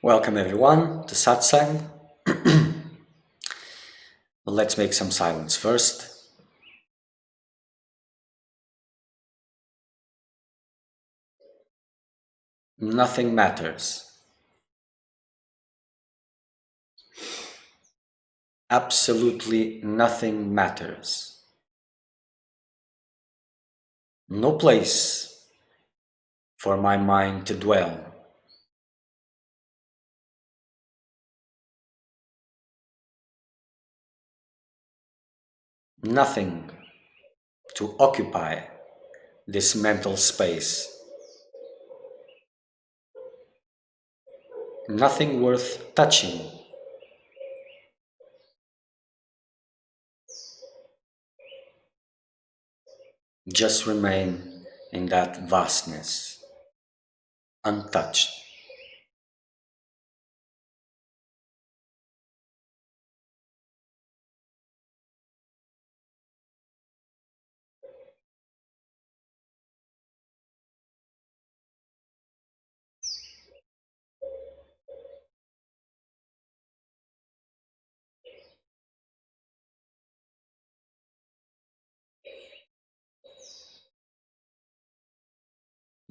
Welcome everyone to Satsang. Let's make some silence first. Nothing matters. Absolutely nothing matters. No place for my mind to dwell. Nothing to occupy this mental space. Nothing worth touching. Just remain in that vastness, untouched.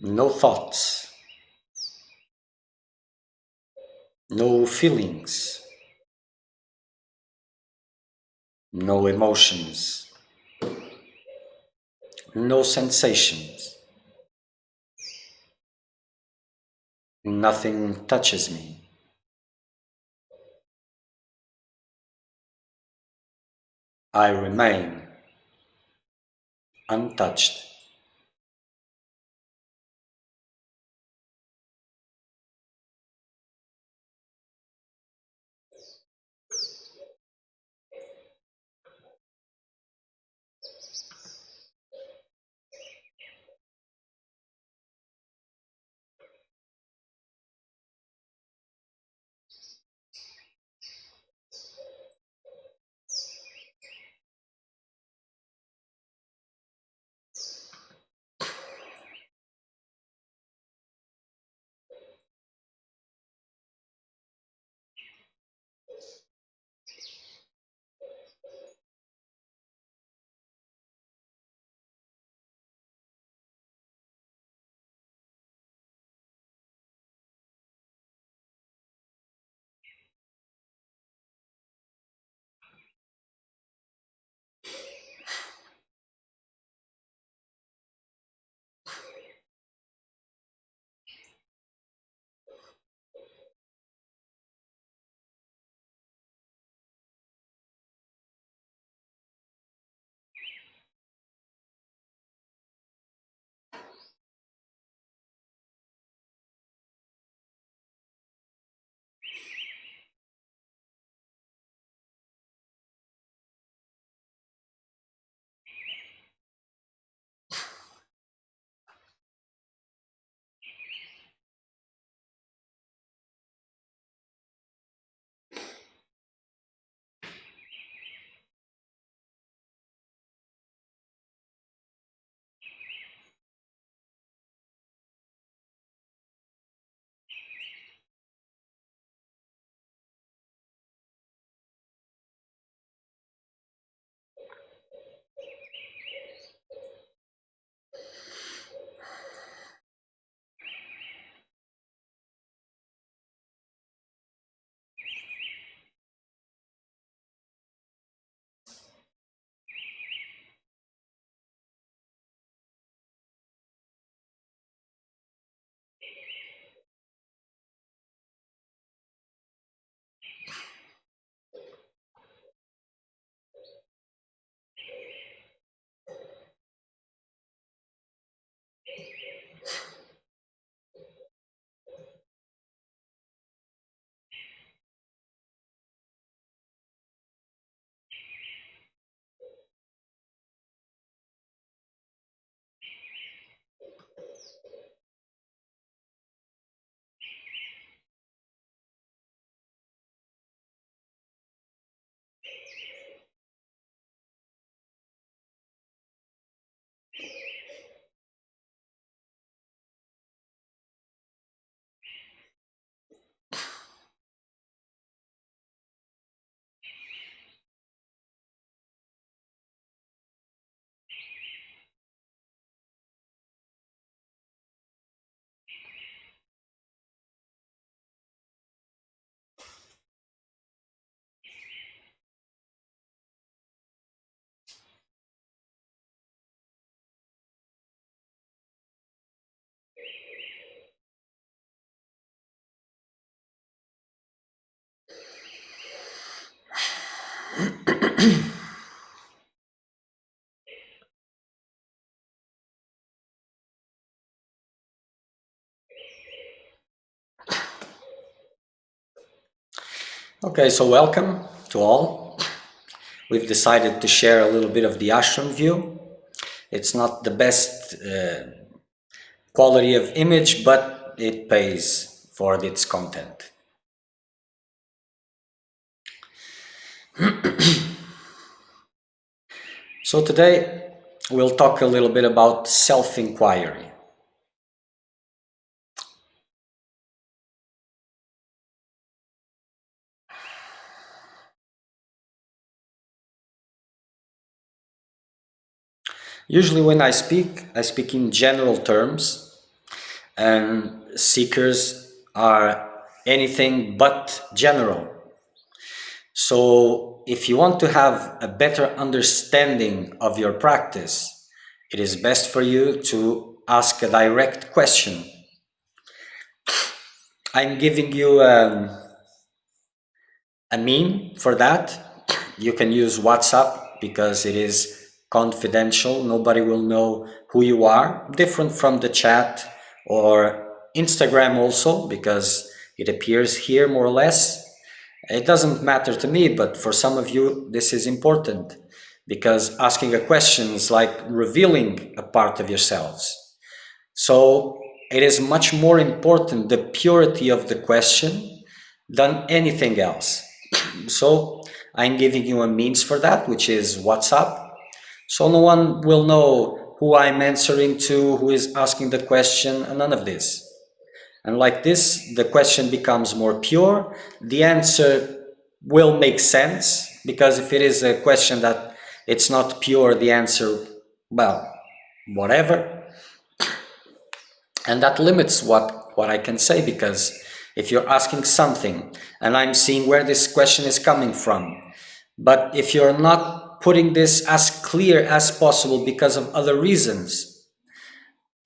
No thoughts, no feelings, no emotions, no sensations. Nothing touches me. I remain untouched. Okay, so welcome to all. We've decided to share a little bit of the ashram view. It's not the best quality of image, but it pays for its content. So today we'll talk a little bit about self-inquiry. Usually when I speak in general terms, and seekers are anything but general. So if you want to have a better understanding of your practice, it is best for you to ask a direct question. I'm giving you a meme for that. You can use WhatsApp because it is confidential. Nobody will know who you are, different from the chat, or Instagram also, because it appears here more or less. It doesn't matter to me, but for some of you this is important, because asking a question is like revealing a part of yourselves. So it is much more important, the purity of the question, than anything else. So I'm giving you a means for that, which is WhatsApp. So no one will know who I'm answering to, who is asking the question, and none of this. And like this, the question becomes more pure. The answer will make sense, because if it is a question that it's not pure, the answer, well, whatever. And that limits what I can say, because if you're asking something and I'm seeing where this question is coming from, but if you're not putting this as clear as possible because of other reasons,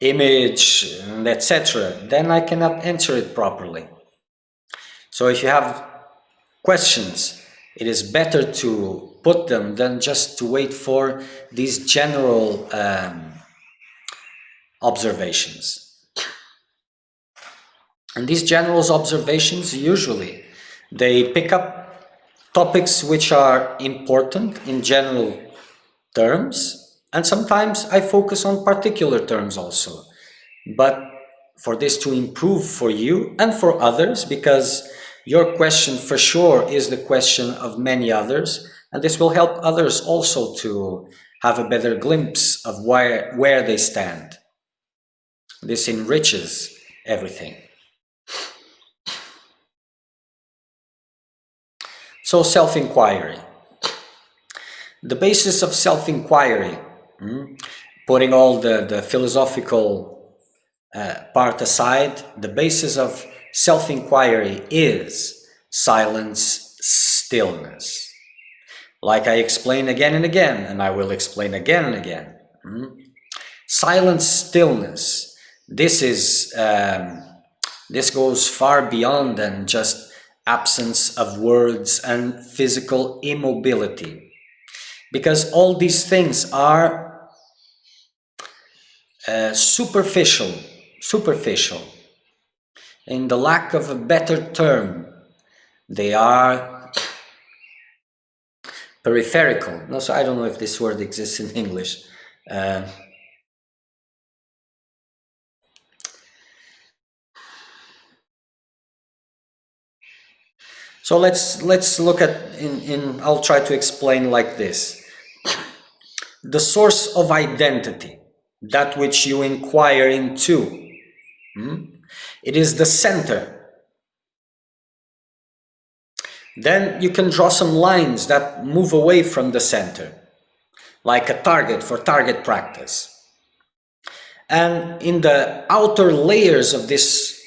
image, etc., then I cannot answer it properly. So if you have questions, it is better to put them than just to wait for these general observations. And these general observations, usually, they pick up topics which are important in general terms, and sometimes I focus on particular terms also. But for this to improve for you and for others, because your question for sure is the question of many others, and this will help others also to have a better glimpse of where they stand. This enriches everything. So self-inquiry. The basis of self-inquiry, putting all the philosophical part aside, the basis of self-inquiry is silence, stillness. Like I explain again and again, and I will explain again and again. Silence, stillness. This goes far beyond than just absence of words and physical immobility, because all these things are superficial. In the lack of a better term, they are peripheral. No, so I don't know if this word exists in English. So let's look at I'll try to explain like this. The source of identity, that which you inquire into, it is the center. Then you can draw some lines that move away from the center, like a target for target practice. And in the outer layers of this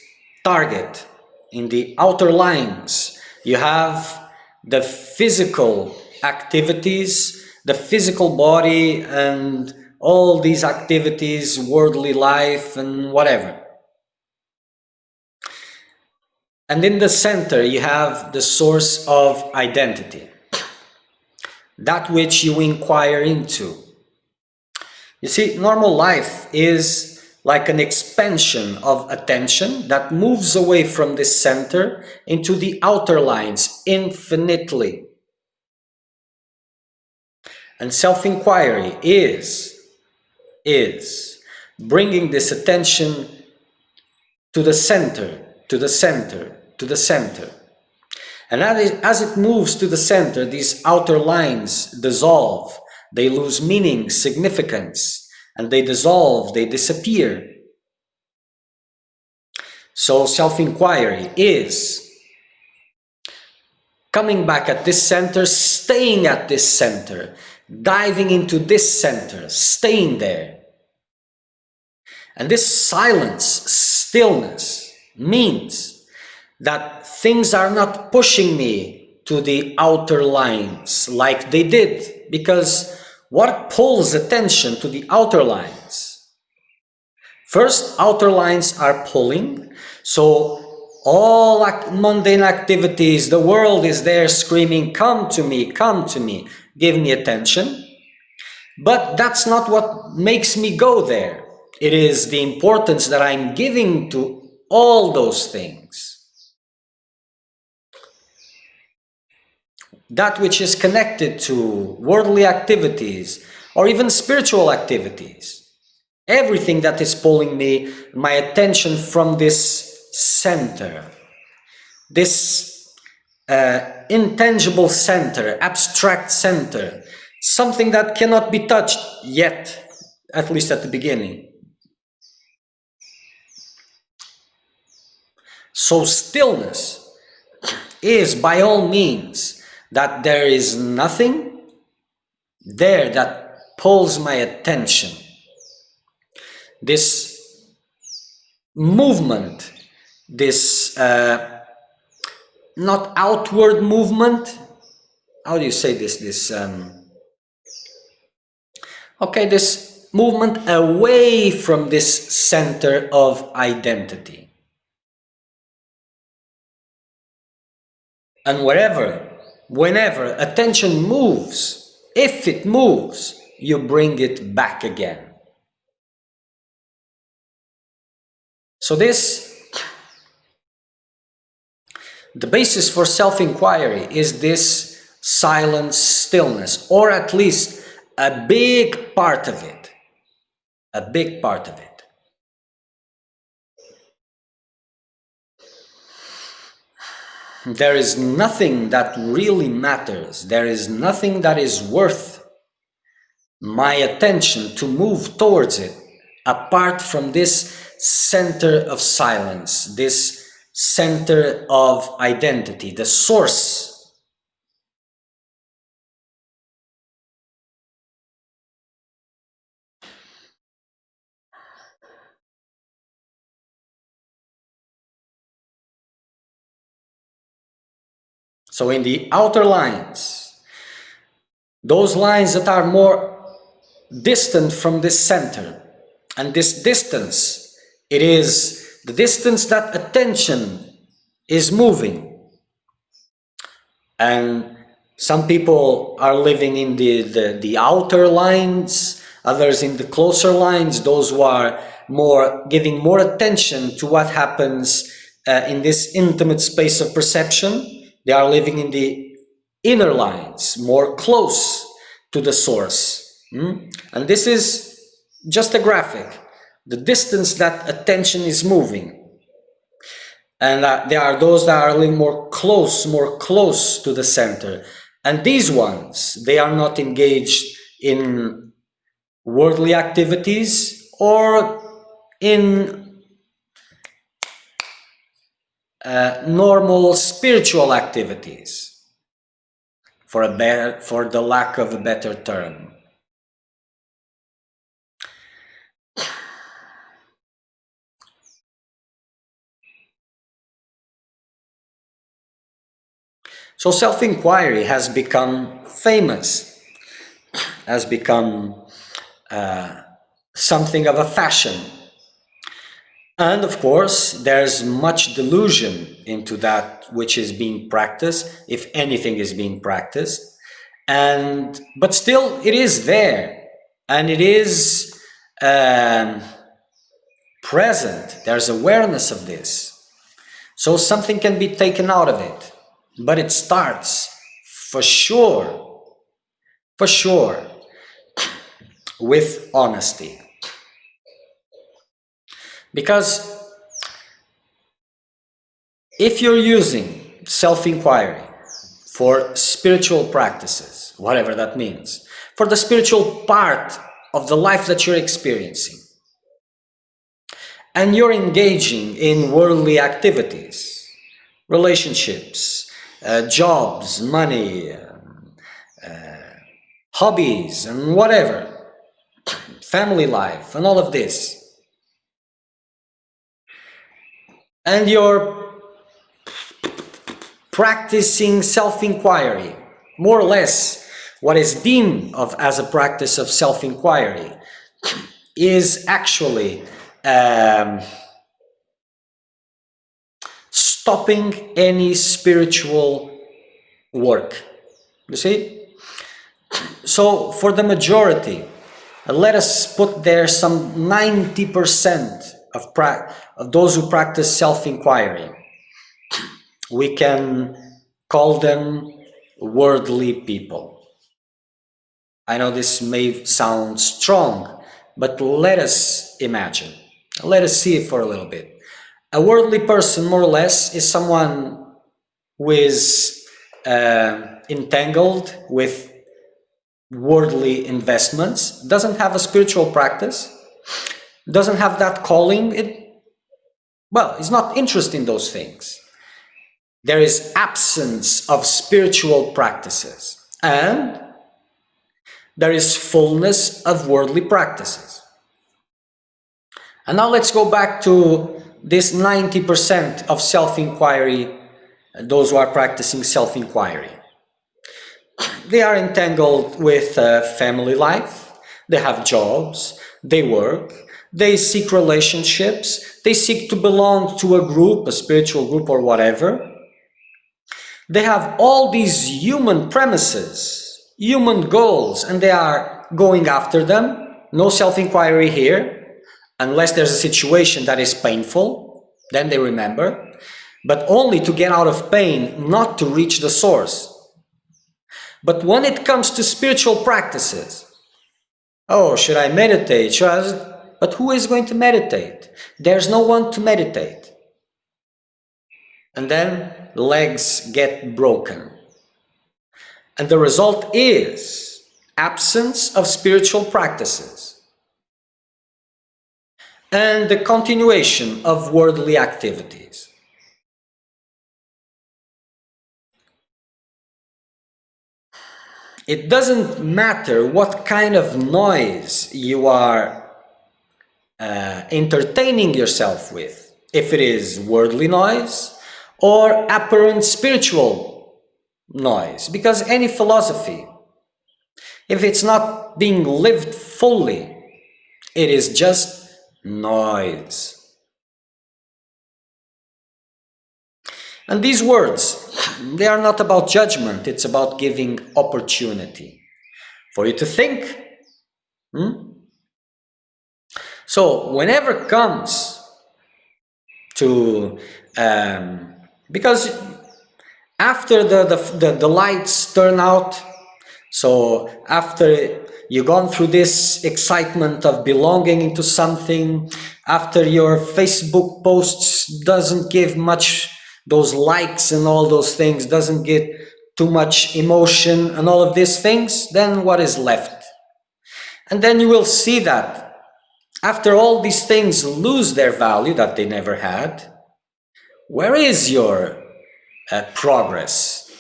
target, in the outer lines, you have the physical activities, the physical body, and all these activities, worldly life and whatever. And in the center, you have the source of identity. that which you inquire into. You see, normal life is like an expansion of attention that moves away from this center into the outer lines infinitely. And self-inquiry is bringing this attention to the center, to the center, to the center. And as it moves to the center, these outer lines dissolve. They lose meaning, significance, and they dissolve, they disappear. So self-inquiry is coming back at this center, staying at this center, diving into this center, staying there. And this silence, stillness, means that things are not pushing me to the outer lines like they did, because what pulls attention to the outer lines? First, outer lines are pulling, so all mundane activities, the world is there screaming, come to me, give me attention. But that's not what makes me go there. It is the importance that I'm giving to all those things. That which is connected to worldly activities or even spiritual activities. Everything that is pulling me, my attention from this center, this intangible center, abstract center, something that cannot be touched yet, at least at the beginning. So stillness is by all means that there is nothing there that pulls my attention. This movement, this not outward movement, how do you say this? This movement away from this center of identity. And whenever attention moves, if it moves, you bring it back again. So the basis for self-inquiry is this silent stillness, or at least a big part of it. A big part of it. There is nothing that really matters. There is nothing that is worth my attention to move towards it apart from this center of silence, this center of identity, the source. So in the outer lines, those lines that are more distant from this center, and this distance, it is the distance that attention is moving. And some people are living in the outer lines, others in the closer lines, those who are giving more attention to what happens in this intimate space of perception. They are living in the inner lines, more close to the source. And this is just a graphic, the distance that attention is moving. And there are those that are living more close to the center. And these ones, they are not engaged in worldly activities or in normal spiritual activities, for the lack of a better term. So self-inquiry has become famous, has become something of a fashion. And of course, there's much delusion into that which is being practiced, if anything is being practiced. but still it is there, and it is present. There's awareness of this. So something can be taken out of it, but it starts for sure with honesty. Because if you're using self-inquiry for spiritual practices, whatever that means, for the spiritual part of the life that you're experiencing, and you're engaging in worldly activities, relationships, jobs, money, hobbies, and whatever, family life, and all of this, and you're practicing self-inquiry, more or less what is deemed of as a practice of self-inquiry is actually stopping any spiritual work. You see? So for the majority, let us put there some 90% of those who practice self-inquiry. We can call them worldly people. I know this may sound strong, but let us imagine. Let us see it for a little bit. A worldly person, more or less, is someone who is entangled with worldly investments, doesn't have a spiritual practice, doesn't have that calling. He's not interested in those things. There is absence of spiritual practices, and there is fullness of worldly practices. And now let's go back to this 90% of self-inquiry, those who are practicing self-inquiry. They are entangled with family life, they have jobs, they work, they seek relationships, they seek to belong to a group, a spiritual group or whatever. They have all these human premises, human goals, and they are going after them. No self-inquiry here, unless there's a situation that is painful, then they remember, but only to get out of pain, not to reach the source. But when it comes to spiritual practices, oh, should I meditate? But who is going to meditate? There's no one to meditate. And then legs get broken. And the result is absence of spiritual practices and the continuation of worldly activities. It doesn't matter what kind of noise you are entertaining yourself with, if it is worldly noise or apparent spiritual noise, because any philosophy, if it's not being lived fully, it is just noise. And these words, they are not about judgment, it's about giving opportunity for you to think. So whenever it comes to, because after the lights turn out, so after you've gone through this excitement of belonging into something, after your Facebook posts doesn't give much, those likes and all those things doesn't get too much emotion and all of these things, then what is left? And then you will see that after all these things lose their value that they never had, where is your progress?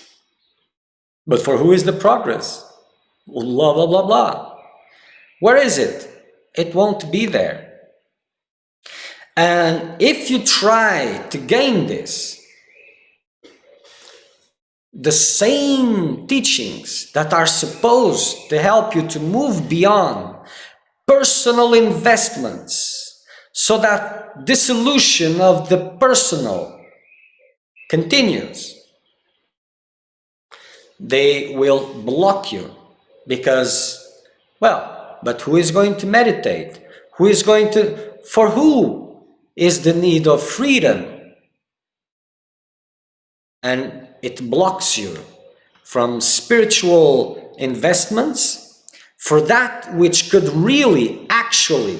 But for who is the progress? Blah, blah, blah, blah. Where is it? It won't be there. And if you try to gain this, the same teachings that are supposed to help you to move beyond personal investments so that dissolution of the personal continues, they will block you because, well, but who is going to meditate? Who is going to, for who is the need of freedom? And it blocks you from spiritual investments for that which could really, actually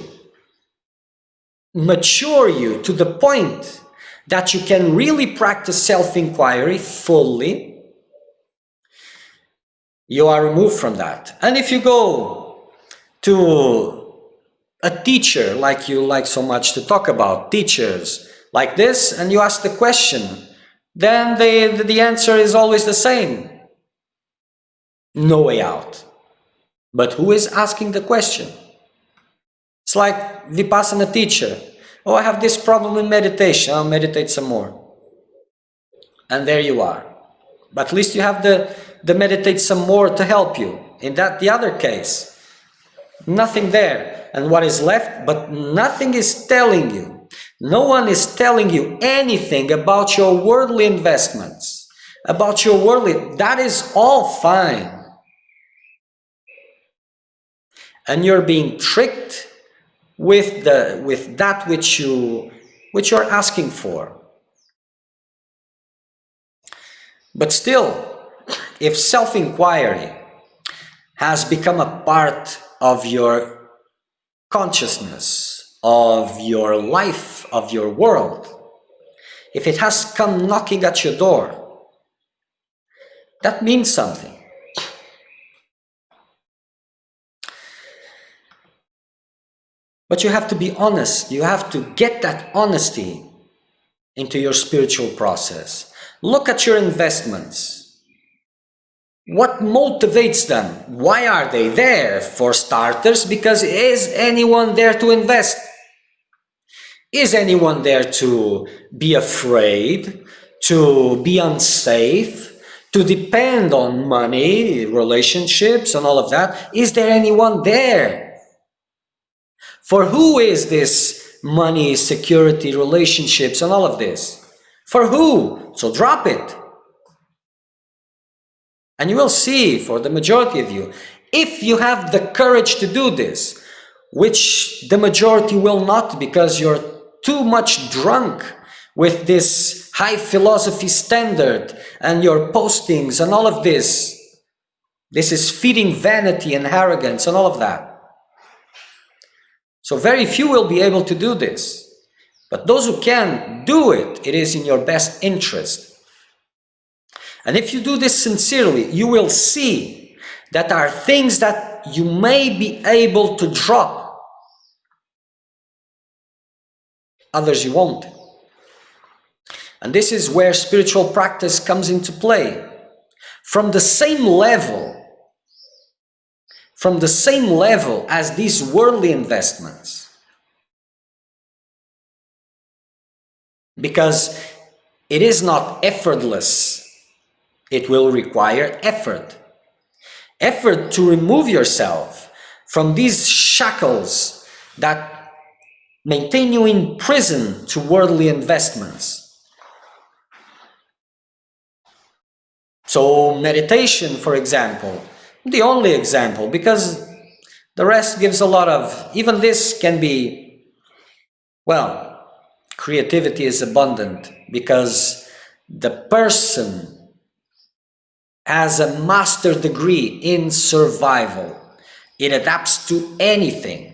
mature you to the point that you can really practice self-inquiry fully. You are removed from that. And if you go to a teacher, like you like so much to talk about, teachers like this, and you ask the question, then the answer is always the same. No way out. But who is asking the question? It's like Vipassana teacher. Oh, I have this problem in meditation. I'll meditate some more. And there you are. But at least you have the meditate some more to help you. In that, the other case, nothing there. And what is left? But nothing is telling you. No one is telling you anything about your worldly investments. About your worldly, that is all fine. And you're being tricked with that which you're asking for. But still, if self-inquiry has become a part of your consciousness, of your life, of your world, if it has come knocking at your door, that means something. But you have to be honest. You have to get that honesty into your spiritual process. Look at your investments. What motivates them? Why are they there? For starters, because is anyone there to invest? Is anyone there to be afraid, to be unsafe, to depend on money, relationships, and all of that? Is there anyone there? For who is this money, security, relationships, and all of this? For who? So drop it. And you will see, for the majority of you, if you have the courage to do this, which the majority will not because you're too much drunk with this high philosophy standard and your postings and all of this. This is feeding vanity and arrogance and all of that. So very few will be able to do this. But those who can do it, it is in your best interest. And if you do this sincerely, you will see that there are things that you may be able to drop. Others you won't. And this is where spiritual practice comes into play. From the same level as these worldly investments. Because it is not effortless. It will require effort. Effort to remove yourself from these shackles that maintain you in prison to worldly investments. So meditation, for example, the only example, because the rest gives a lot of, even this can be, well, creativity is abundant because the person has a master degree in survival. It adapts to anything.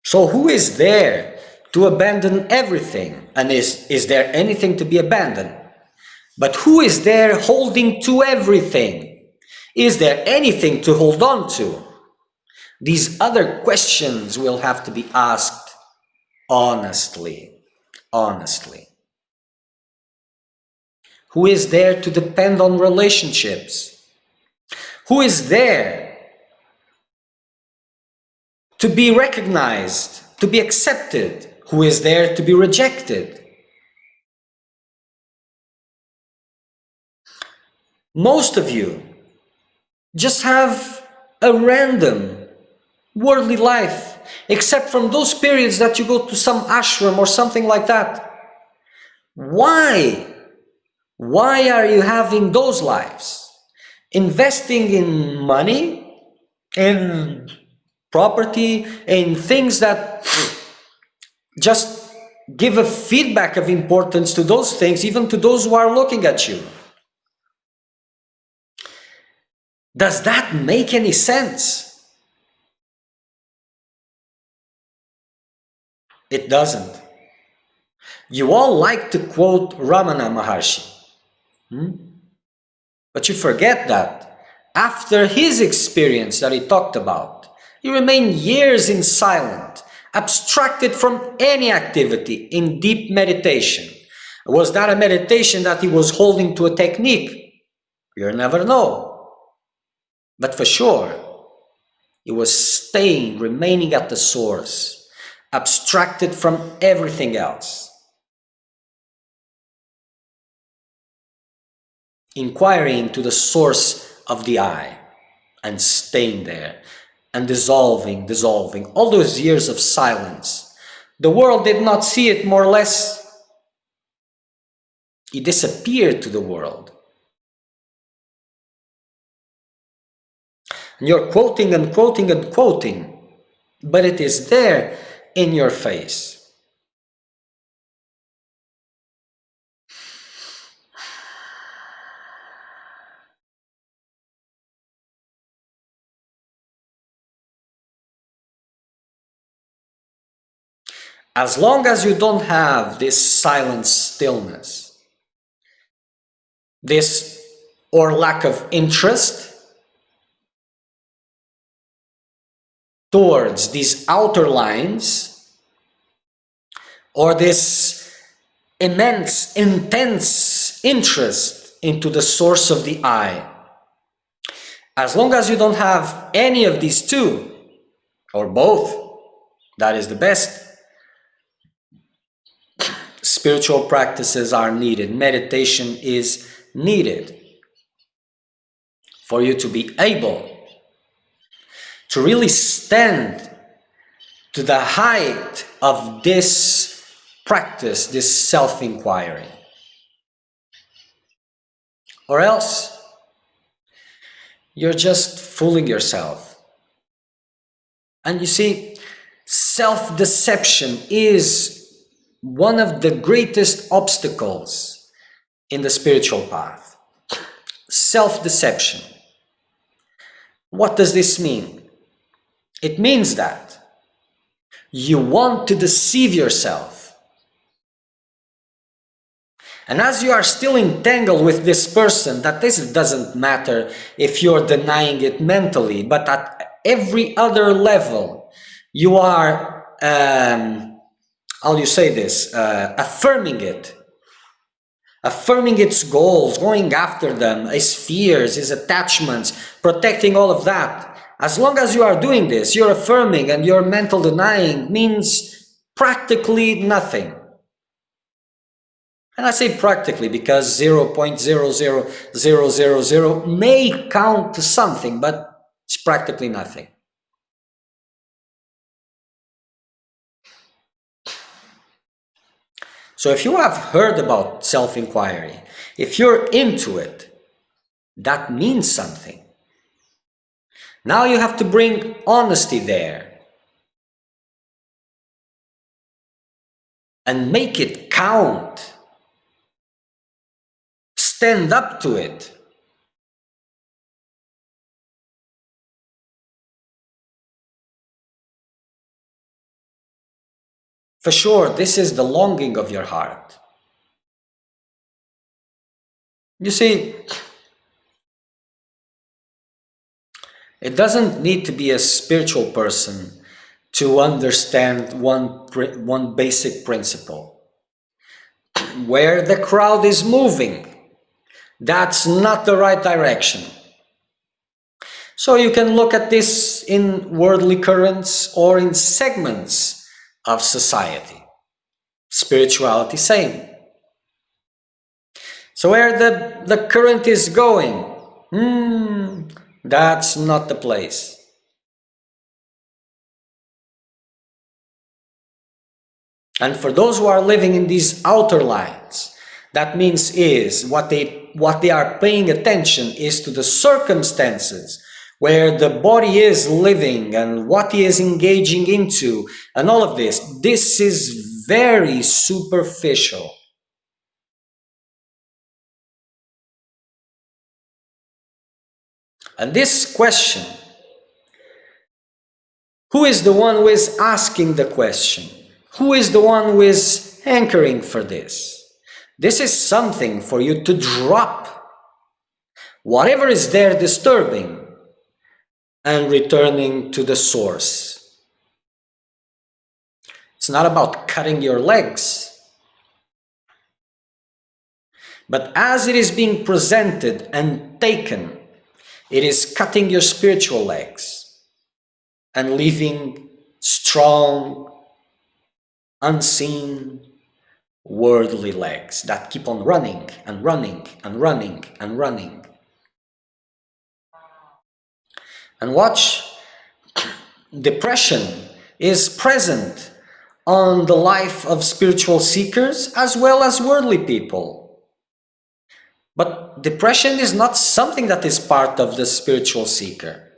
So who is there to abandon everything? And is there anything to be abandoned? But who is there holding to everything? Is there anything to hold on to? These other questions will have to be asked honestly. Honestly. Who is there to depend on relationships? Who is there to be recognized, to be accepted? Who is there to be rejected? Most of you just have a random worldly life, except from those periods that you go to some ashram or something like that. Why? Why are you having those lives? Investing in money, in property, in things that just give a feedback of importance to those things, even to those who are looking at you. Does that make any sense? It doesn't. You all like to quote Ramana Maharshi. But you forget that after his experience that he talked about, he remained years in silence, abstracted from any activity, in deep meditation. Was that a meditation that he was holding to a technique? You'll never know. But for sure, he was staying, remaining at the source, abstracted from everything else. Inquiring into the source of the I and staying there and dissolving all those years of silence. The world did not see it, more or less. He disappeared to the world. And you're quoting and quoting and quoting, but it is there in your face. As long as you don't have this silent stillness, this or lack of interest towards these outer lines, or this immense, intense interest into the source of the I, as long as you don't have any of these two, or both, that is the best. Spiritual practices are needed. Meditation is needed for you to be able to really stand to the height of this practice, this self-inquiry. Or else, you're just fooling yourself. And you see, self-deception is one of the greatest obstacles in the spiritual path. Self-deception. What does this mean? It means that you want to deceive yourself. And as you are still entangled with this person, that this doesn't matter if you're denying it mentally, but at every other level, you are, how do you say this, affirming it. Affirming its goals, going after them, its fears, its attachments, protecting all of that. As long as you are doing this, you're affirming, and your mental denying means practically nothing. And I say practically because 0.00000 may count to something, but it's practically nothing. So if you have heard about self-inquiry, if you're into it, that means something. Now you have to bring honesty there and make it count. Stand up to it. For sure, this is the longing of your heart. You see, it doesn't need to be a spiritual person to understand one basic principle. Where the crowd is moving, that's not the right direction. So you can look at this in worldly currents or in segments of society. Spirituality, same. So where the current is going, that's not the place. And for those who are living in these outer lines, that means is what they are paying attention is to the circumstances where the body is living and what he is engaging into and all of this. This is very superficial. And this question, who is the one who is asking the question? Who is the one who is anchoring for this? This is something for you to drop whatever is there disturbing and returning to the source. It's not about cutting your legs, but as it is being presented and taken, it is cutting your spiritual legs and leaving strong, unseen, worldly legs that keep on running and running and running and running. And watch, depression is present on the life of spiritual seekers as well as worldly people. But depression is not something that is part of the spiritual seeker,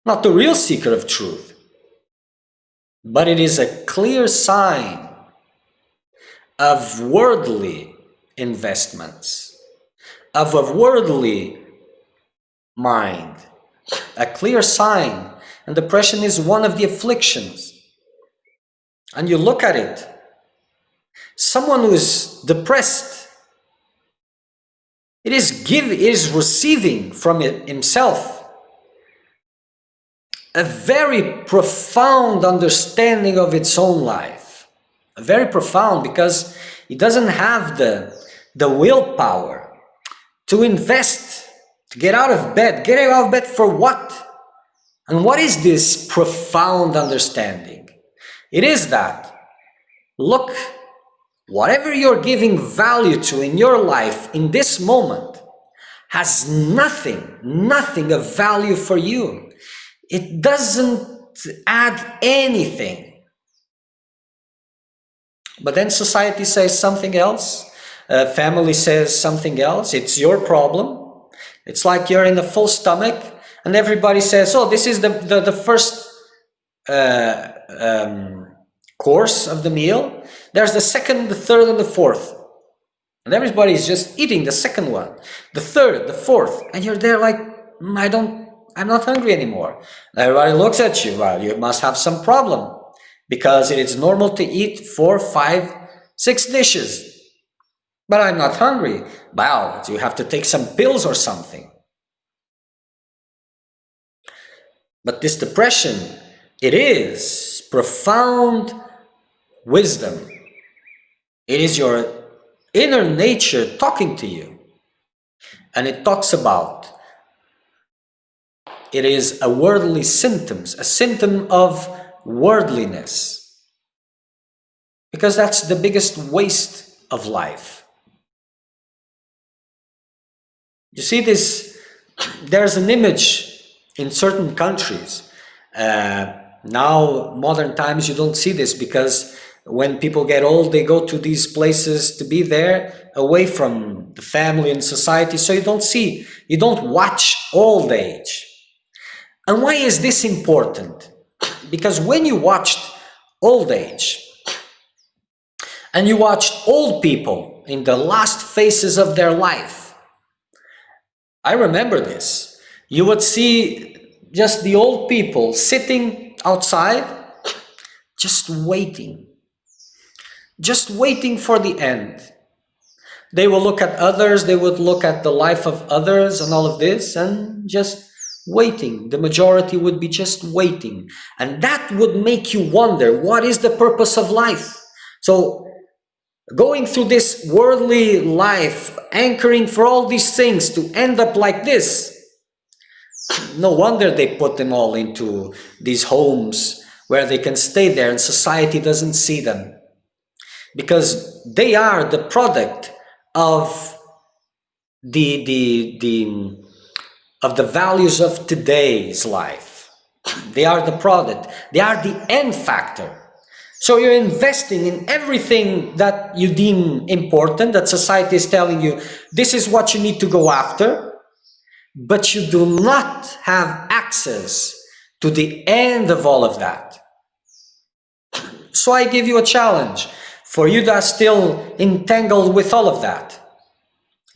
not the real seeker of truth. But it is a clear sign of worldly investments, of a worldly mind. A clear sign. And depression is one of the afflictions. And you look at it, someone who is depressed, it is receiving from it himself a very profound understanding of its own life. Very profound, because it doesn't have the willpower to invest, to get out of bed. Get out of bed for what? And what is this profound understanding? It is that, look, whatever you're giving value to in your life in this moment has nothing of value for you. It doesn't add anything. But then society says something else. Family says something else. It's your problem. It's like you're in a full stomach and everybody says, oh, this is the first course of the meal. There's the second, the third, and the fourth. And everybody is just eating the second one, the third, the fourth. And you're there like, I'm not hungry anymore. And everybody looks at you, well, you must have some problem, because it is normal to eat 4, 5, 6 dishes. But I'm not hungry. Wow, you have to take some pills or something. But this depression, it is profound wisdom. It is your inner nature talking to you. And it talks about, it is a worldly symptoms, a symptom of worldliness. Because that's the biggest waste of life. You see this, there's an image in certain countries. Now, modern times, you don't see this, because when people get old, they go to these places to be there, away from the family and society, so you don't watch old age. And why is this important? Because when you watched old age, and you watched old people in the last phases of their life, I remember this. You would see just the old people sitting outside, just waiting for the end. They will look at others, they would look at the life of others and all of this, and just waiting. The majority would be just waiting. And that would make you wonder, what is the purpose of life? So, going through this worldly life, anchoring for all these things to end up like this, No wonder they put them all into these homes where they can stay there and society doesn't see them. Because they are the product of the values of today's life. They are the product. They are the end factor. So you're investing in everything that you deem important, that society is telling you, this is what you need to go after, but you do not have access to the end of all of that. So I give you a challenge for you that are still entangled with all of that.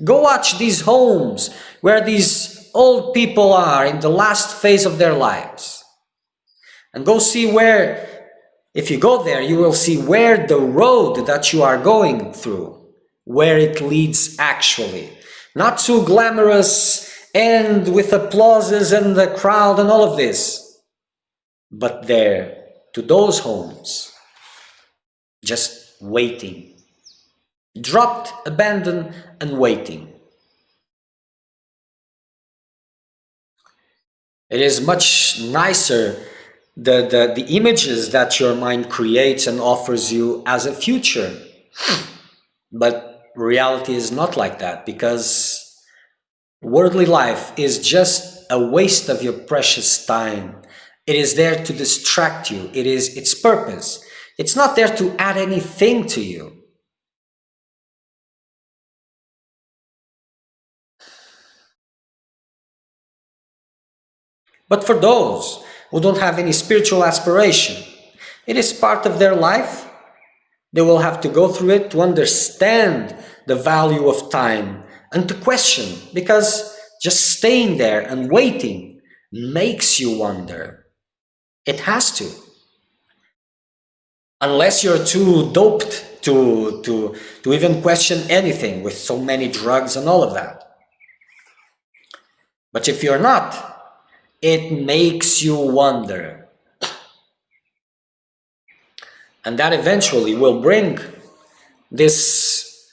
Go watch these homes where these old people are in the last phase of their lives. And go see where, if you go there, you will see where the road that you are going through, where it leads actually. Not too glamorous and with applauses and the crowd and all of this, but there, to those homes, just waiting. Dropped, abandoned, and waiting. It is much nicer the images that your mind creates and offers you as a future. But reality is not like that, because worldly life is just a waste of your precious time. It is there to distract you. It is its purpose. It's not there to add anything to you. But for those who don't have any spiritual aspiration, it is part of their life. They will have to go through it to understand the value of time and to question, because just staying there and waiting makes you wonder. It has to. Unless you're too doped to even question anything with so many drugs and all of that. But if you're not, it makes you wonder. And that eventually will bring this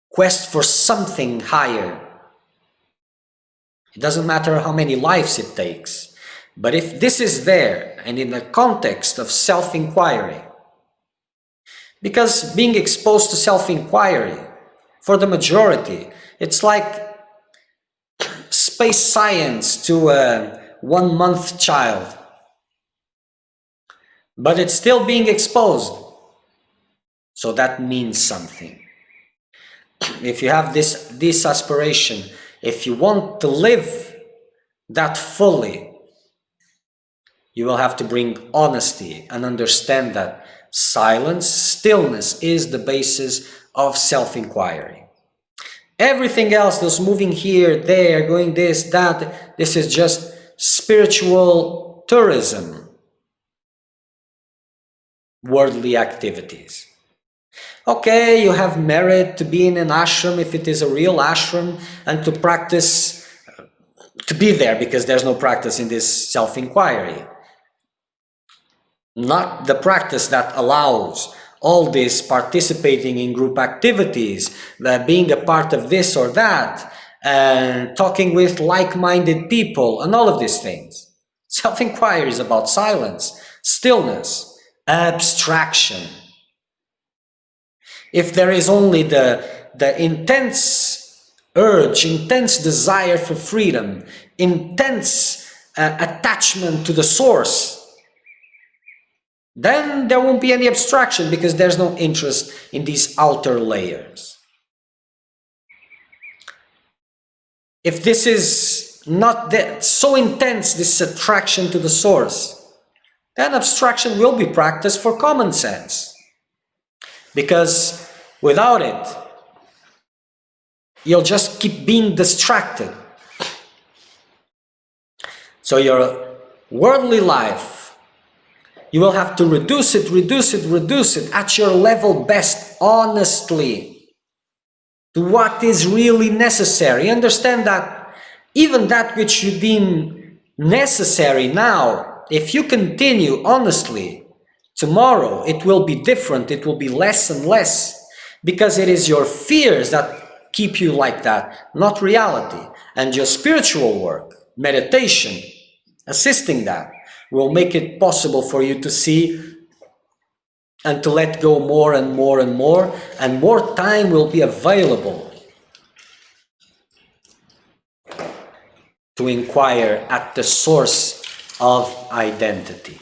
quest for something higher. It doesn't matter how many lives it takes. But if this is there and in the context of self-inquiry, because being exposed to self-inquiry, for the majority, it's like space science to a 1-month child. But it's still being exposed. So that means something. If you have this aspiration, if you want to live that fully, you will have to bring honesty and understand that silence, stillness is the basis of self-inquiry. Everything else, those moving here, there, going this, that, this is just spiritual tourism, worldly activities. Okay, you have merit to be in an ashram if it is a real ashram, and to practice, to be there, because there's no practice in this self-inquiry. Not the practice that allows all this participating in group activities, being a part of this or that, and talking with like-minded people, and all of these things. Self-inquiry is about silence, stillness, abstraction. If there is only the intense urge, intense desire for freedom, intense attachment to the source, then there won't be any abstraction, because there's no interest in these outer layers. If this is not so intense, this attraction to the source, then abstraction will be practiced for common sense. Because without it, you'll just keep being distracted. So your worldly life, you will have to reduce it at your level best, honestly, to what is really necessary. Understand that even that which you deem necessary now, if you continue honestly, tomorrow it will be different, it will be less and less, because it is your fears that keep you like that, not reality. And your spiritual work, meditation, assisting that, will make it possible for you to see and to let go more and more and more time will be available to inquire at the source of identity.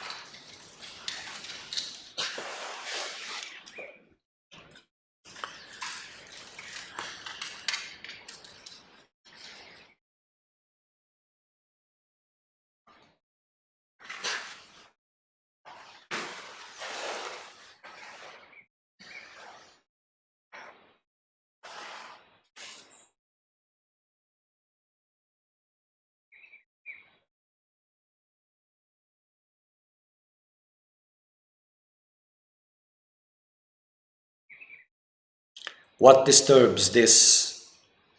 What disturbs this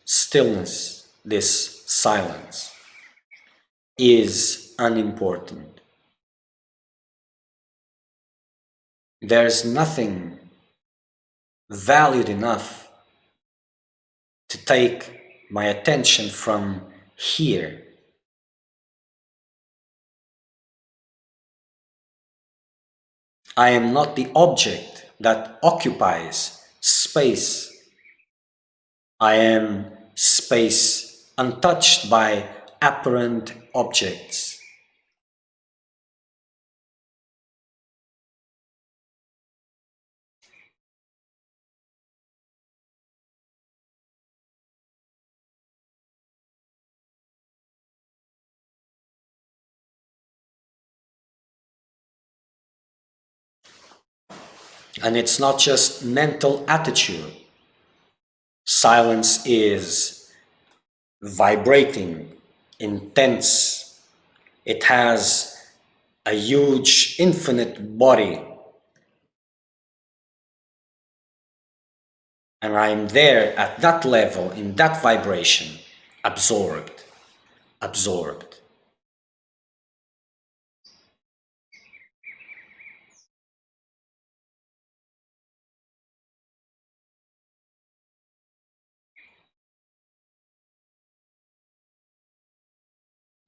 stillness, this silence, is unimportant. There's nothing valued enough to take my attention from here. I am not the object that occupies space. I am space untouched by apparent objects. And it's not just mental attitude. Silence is vibrating, intense. It has a huge, infinite body. And I'm there at that level, in that vibration, absorbed, absorbed.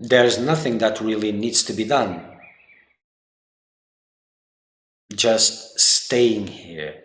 There's nothing that really needs to be done. Just staying here.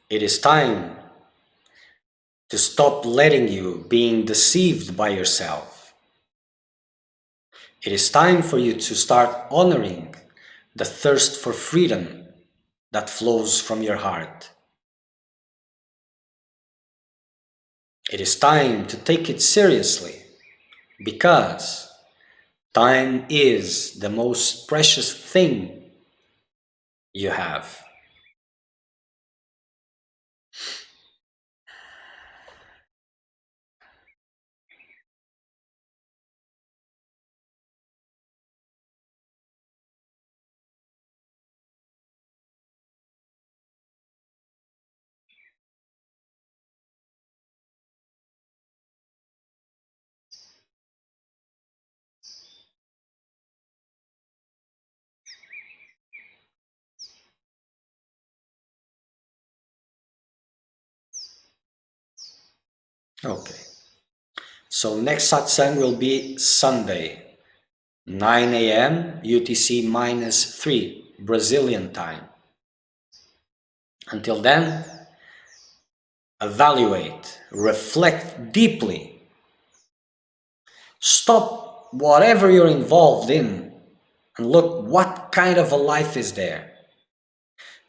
It is time to stop letting you being deceived by yourself. It is time for you to start honoring the thirst for freedom that flows from your heart. It is time to take it seriously because time is the most precious thing you have. Okay. So next satsang will be Sunday, 9 a.m. UTC -3 Brazilian time. Until then, evaluate, reflect deeply, stop whatever you're involved in and look what kind of a life is there.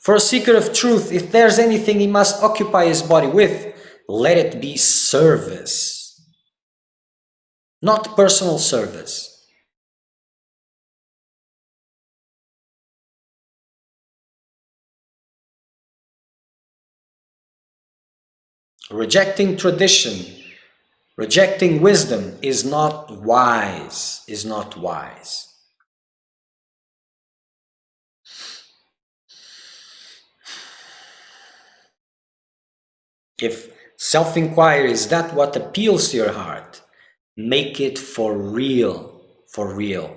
For a seeker of truth, if there's anything he must occupy his body with, let it be service, not personal service. Rejecting tradition, rejecting wisdom is not wise, is not wise. If self-inquiry is that what appeals to your heart, make it for real, for real.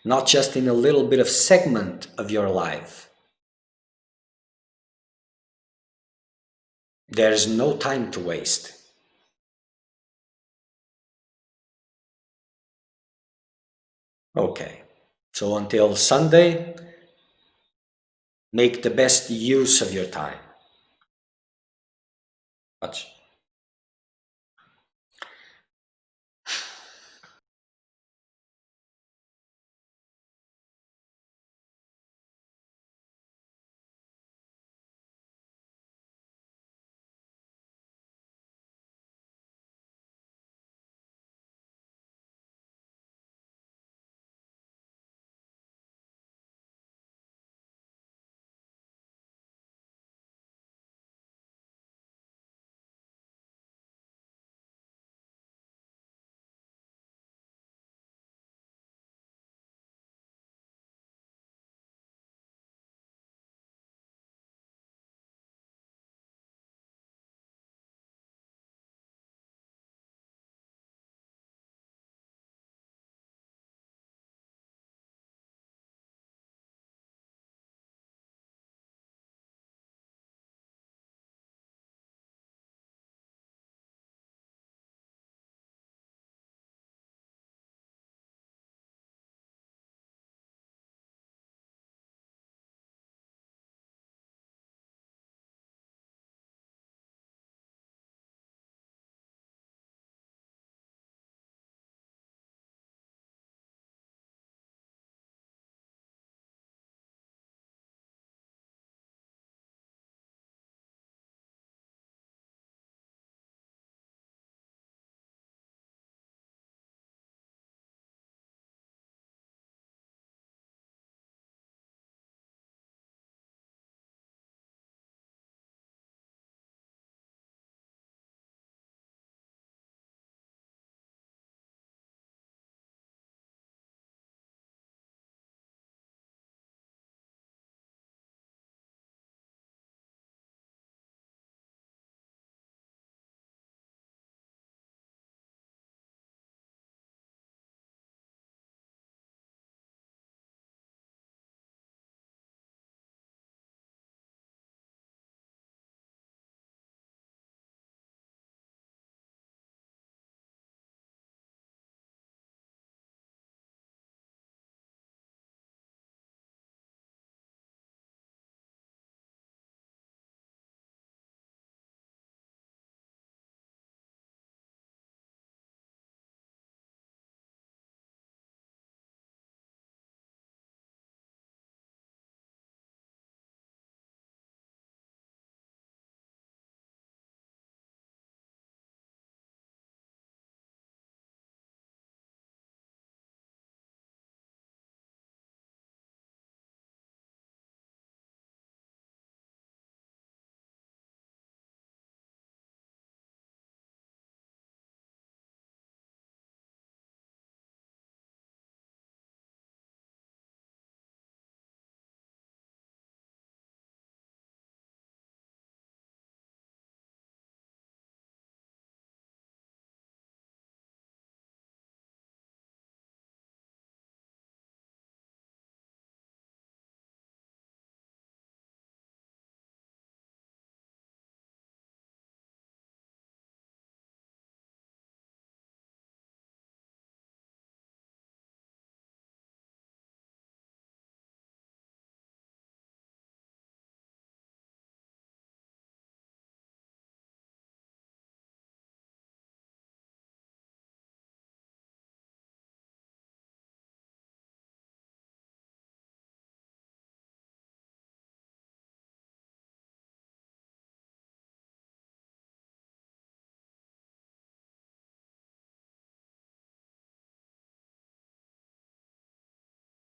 Not just in a little bit of segment of your life. There's no time to waste. Okay, so until Sunday, make the best use of your time. Much.